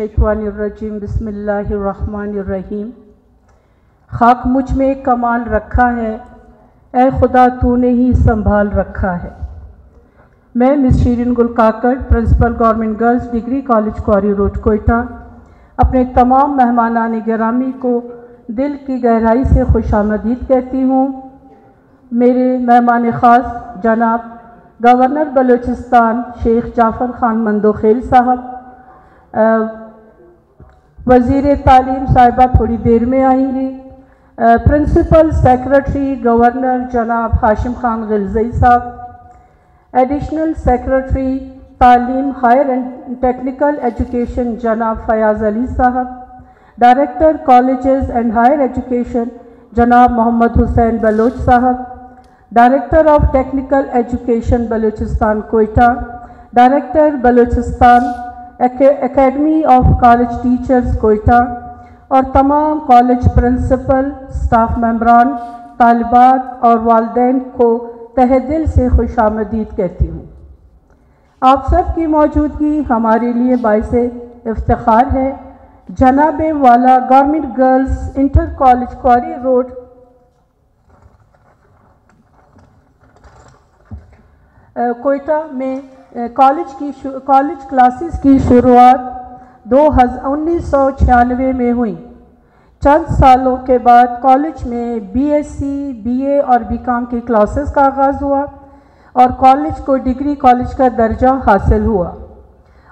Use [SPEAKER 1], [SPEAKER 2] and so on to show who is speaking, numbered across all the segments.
[SPEAKER 1] मिनश्शैतानिर्रजीम बिस्मिल्लाहिर्रहमानिर्रहीम। खाक मुझ में कमाल रखा है, ए खुदा तूने ही संभाल रखा है। मैं miss Shirin Gul Kakar, principal government girls degree college quarry road Quetta, अपने तमाम मेहमानान गिरामी को दिल की गहराई से खुशामदीद कहती हूँ। मेरे मेहमान ख़ास जनाब गवर्नर बलूचिस्तान शेख जाफ़र खान मंदोखेल साहब, वज़ीर तालीम साहिबा थोड़ी देर में आएंगी। प्रिंसिपल सेक्रेटरी गवर्नर जनाब हाशिम खान गिलज़ई साहब, एडिशनल सेक्रेटरी तालीम हायर एंड टेक्निकल एजुकेशन जनाब फयाज़ अली साहब, director colleges and higher education जनाब मोहम्मद हुसैन बलोच साहब, director of technical education Balochistan Quetta, director Balochistan academy of college teachers Quetta और तमाम कॉलेज प्रिंसिपल, स्टाफ मेंबरान, तालिबात और वालिदैन को तहे दिल से खुशामदीद कहती हूँ। आप सब की मौजूदगी हमारे लिए बाइस इफ्तिखार है। जनाब वाला government girls inter college quarry road Quetta में कॉलेज क्लासेस की शुरुआत 1996 में हुई। चंद सालों के बाद कॉलेज में बीएससी, बीए और बीकॉम की क्लासेस का आगाज़ हुआ और कॉलेज को डिग्री कॉलेज का दर्जा हासिल हुआ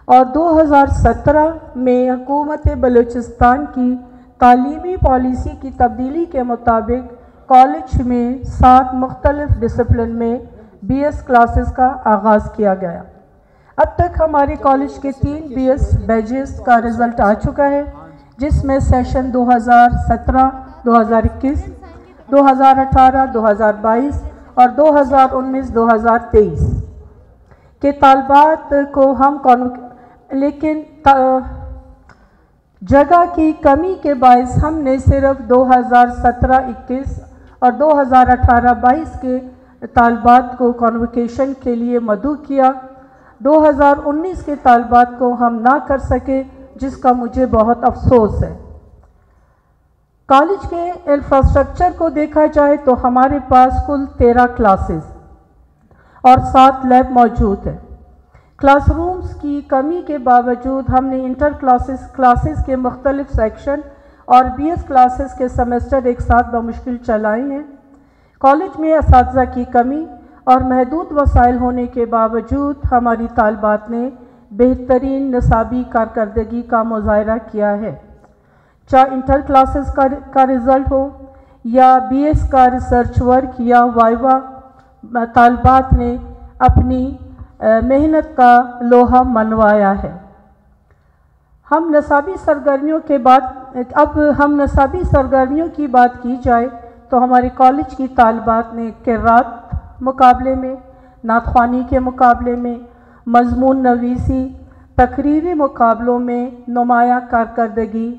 [SPEAKER 1] और 2017 में हुकूमत बलूचिस्तान की तालीमी पॉलिसी की तब्दीली के मुताबिक कॉलेज में 7 मुख्तलिफ डिसिप्लिन में बीएस क्लासेस का आगाज़ किया गया। अब तक हमारे कॉलेज के 3 बीएस बैचेस का रिज़ल्ट आ चुका है, जिसमें सेशन 2017, 2021, 2018, 2022 और 2019-2023 के तालबात को हम लेकिन जगह की कमी के बायस हमने सिर्फ 2017-21 और 2018-22 के तालबात को कॉन्वोकेशन के लिए मदऊ किया। 2019 के तालबात को हम ना कर सके, जिसका मुझे बहुत अफसोस है। कॉलेज के इंफ्रास्ट्रक्चर को देखा जाए तो हमारे पास कुल 13 क्लासेस और 7 लैब मौजूद है। क्लासरूम्स की कमी के बावजूद हमने इंटर क्लासेस के मुख्तलिफ सेक्शन और बीएस क्लासेस के सेमेस्टर एक साथ बमुश्किल चलाए हैं। कॉलेज में असातिज़ा की कमी और महदूद वसाइल होने के बावजूद हमारी तालिबात ने बेहतरीन निसाबी कारकर्दगी का मुज़ाहरा किया है। चाहे इंटर क्लासेस का रिज़ल्ट हो या बीएस का रिसर्च वर्क या वाइवा, तालिबात ने अपनी मेहनत का लोहा मनवाया है। हम नसाबी सरगर्मियों के बाद हम नसाबी सरगर्मियों की बात की जाए तो हमारे कॉलेज की तालिबात ने किरात मुकाबले में, नातख्वानी के मुकाबले में, मज़मून नवीसी, तकरीरी मुकाबलों में नुमाया कारकर्दगी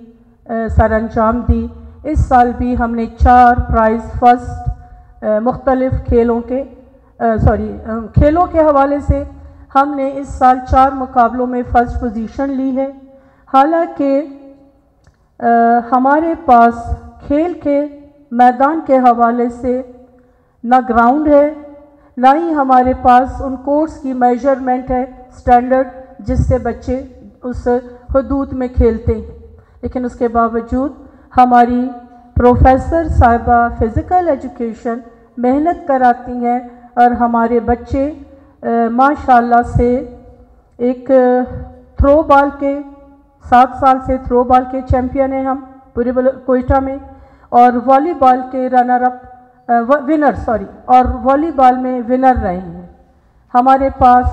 [SPEAKER 1] सरअंजाम दी। इस साल भी हमने 4 प्राइज़ फर्स्ट मुख्तलिफ खेलों के हवाले से हमने इस साल 4 मुकाबलों में फ़र्स्ट पोजीशन ली है। हालांकि हमारे पास खेल के मैदान के हवाले से ना ग्राउंड है, ना ही हमारे पास उन कोर्स की मेजरमेंट है स्टैंडर्ड जिससे बच्चे उस हदूद में खेलते हैं। लेकिन उसके बावजूद हमारी प्रोफेसर साहिबा फ़िज़िकल एजुकेशन मेहनत कराती हैं और हमारे बच्चे माशाल्लाह से एक थ्रो बॉल के 7 साल से थ्रो बॉल के चैम्पियन हैं हम पूरे कोयटा में, और वॉलीबॉल के वॉलीबॉल में विनर रहे हैं। हमारे पास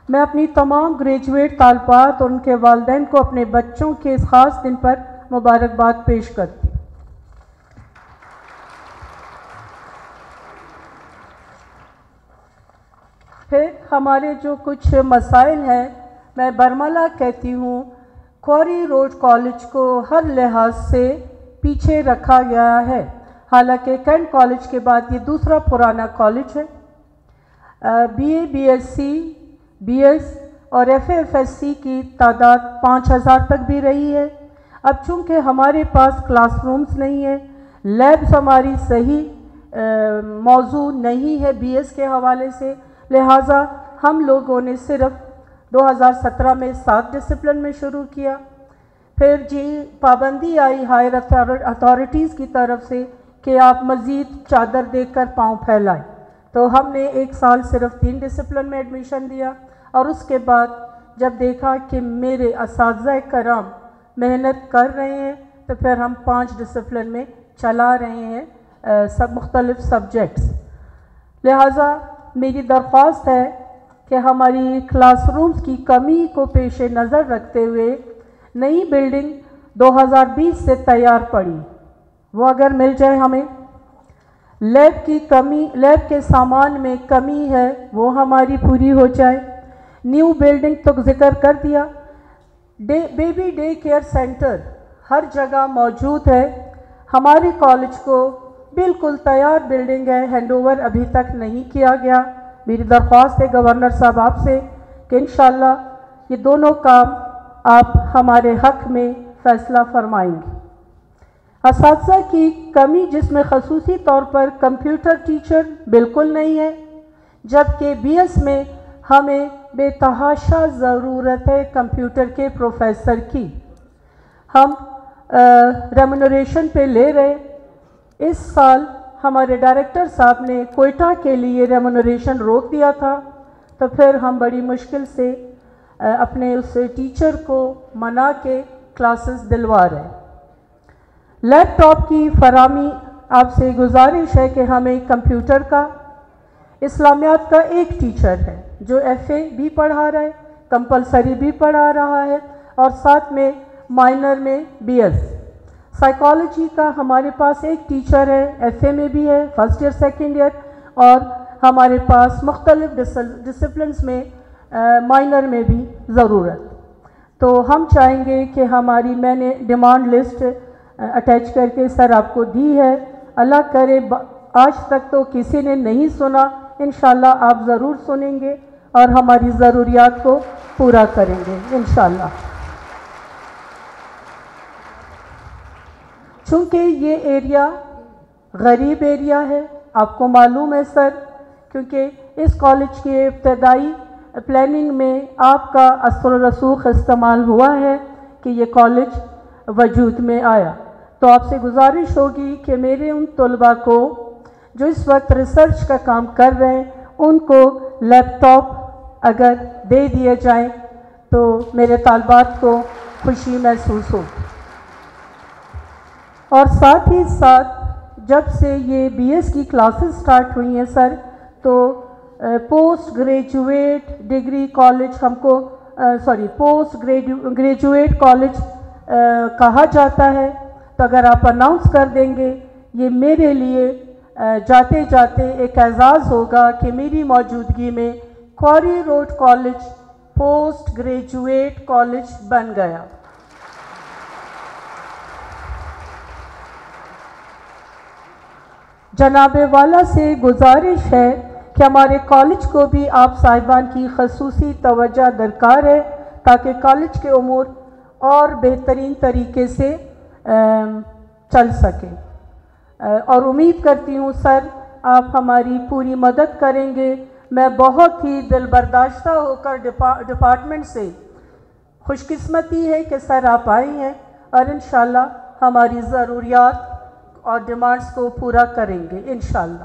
[SPEAKER 1] मैं अपनी तमाम ग्रेजुएट तालिबात और उनके वालिदैन को अपने बच्चों के इस ख़ास दिन पर मुबारकबाद पेश करती हूँ। फिर हमारे जो कुछ मसाइल हैं, मैं बरमला कहती हूँ, क्वारी रोड कॉलेज को हर लिहाज से पीछे रखा गया है। हालांकि कैंट कॉलेज के बाद ये दूसरा पुराना कॉलेज है। बीए, बीएससी, BS اور FA/FSC کی تعداد 5000 تک بھی رہی ہے۔ اب چونکہ ہمارے پاس کلاس رومز نہیں ہیں، لیبز ہماری صحیح موضوع نہیں ہے BS کے حوالے سے، لہٰذا ہم لوگوں نے صرف 2017 میں 7 ڈسپلن میں شروع کیا۔ پھر پابندی آئی ہائر اتھارٹیز کی طرف سے کہ آپ مزید چادر دیکھ کر پاؤں پھیلائیں، تو ہم نے ایک سال صرف 3 ڈسپلن میں ایڈمیشن دیا، اور اس کے بعد جب دیکھا کہ میرے اساتذہ کرام محنت کر رہے ہیں تو پھر ہم 5 ڈسپلن میں چلا رہے ہیں مختلف سبجیکٹس۔ لہٰذا میری درخواست ہے کہ ہماری کلاس رومز کی کمی کو پیش نظر رکھتے ہوئے نئی بلڈنگ 2020 سے تیار پڑی، وہ اگر مل جائے ہمیں۔ لیب کے سامان میں کمی ہے، وہ ہماری پوری ہو جائے۔ نیو بلڈنگ تو ذکر کر دیا۔ بیبی ڈے کیئر سینٹر ہر جگہ موجود ہے۔ ہمارے کالج کو بالکل تیار بلڈنگ ہے، ہینڈ اوور ابھی تک نہیں کیا گیا۔ میری درخواست ہے گورنر صاحب آپ سے کہ انشاءاللہ یہ دونوں کام آپ ہمارے حق میں فیصلہ فرمائیں گے۔ اساتذہ کی کمی، جس میں خصوصی طور پر کمپیوٹر ٹیچر بالکل نہیں ہے، جبکہ BS میں ہمیں بے تحاشا ضرورت ہے کمپیوٹر کے پروفیسر کی۔ ہم ریمونریشن پہ لے رہے، اس سال ہمارے ڈائریکٹر صاحب نے کوئٹہ کے لیے ریمونریشن روک دیا تھا، تو پھر ہم بڑی مشکل سے اپنے اس ٹیچر کو منا کے کلاسز دلوا رہے۔ لیپ ٹاپ کی فراہمی، آپ سے گزارش ہے کہ ہمیں کمپیوٹر کا اسلامیات کا ایک ٹیچر ہے جو FA بھی پڑھا رہا ہے، کمپلسری بھی پڑھا رہا ہے، اور ساتھ میں مائنر میں BS۔ سائیکالوجی کا ہمارے پاس ایک ٹیچر ہے، FA میں بھی ہے، فرسٹ ایئر سیکنڈ ایئر، اور ہمارے پاس مختلف ڈسپلنز میں مائنر میں بھی ضرورت۔ تو ہم چاہیں گے کہ ہماری، میں نے ڈیمانڈ لسٹ اٹیچ کر کے سر آپ کو دی ہے، اللہ کرے آج تک تو کسی نے نہیں سنا، انشاءاللہ آپ ضرور سنیں گے اور ہماری ضروریات کو پورا کریں گے انشاءاللہ۔ چونکہ یہ ایریا غریب ایریا ہے، آپ کو معلوم ہے سر، کیونکہ اس کالج کے ابتدائی پلاننگ میں آپ کا اثر و رسوخ استعمال ہوا ہے کہ یہ کالج وجود میں آیا۔ تو آپ سے گزارش ہوگی کہ میرے ان طلباء کو جو اس وقت ریسرچ کا کام کر رہے ہیں، ان کو لیپ ٹاپ اگر دے دیے جائیں تو میرے طالبات کو خوشی محسوس ہوگی۔ اور ساتھ ہی ساتھ جب سے یہ BS کی کلاسز سٹارٹ ہوئی ہیں سر، تو پوسٹ گریجویٹ ڈگری کالج ہم کو پوسٹ گریجویٹ کالج کہا جاتا ہے، تو اگر آپ اناؤنس کر دیں گے، یہ میرے لیے جاتے جاتے ایک اعزاز ہوگا کہ میری موجودگی میں quarry road college post graduate college بن گیا۔ جناب والا سے گزارش ہے کہ ہمارے کالج کو بھی آپ صاحبان کی خصوصی توجہ درکار ہے تاکہ کالج کے امور اور بہترین طریقے سے چل سکے، اور امید کرتی ہوں سر آپ ہماری پوری مدد کریں گے۔ میں بہت ہی دل برداشتہ ہو کر ڈپارٹمنٹ سے، خوش قسمتی ہے کہ سر آپ آئے ہیں اور انشاءاللہ ہماری ضروریات اور ڈیمانڈز کو پورا کریں گے انشاءاللہ۔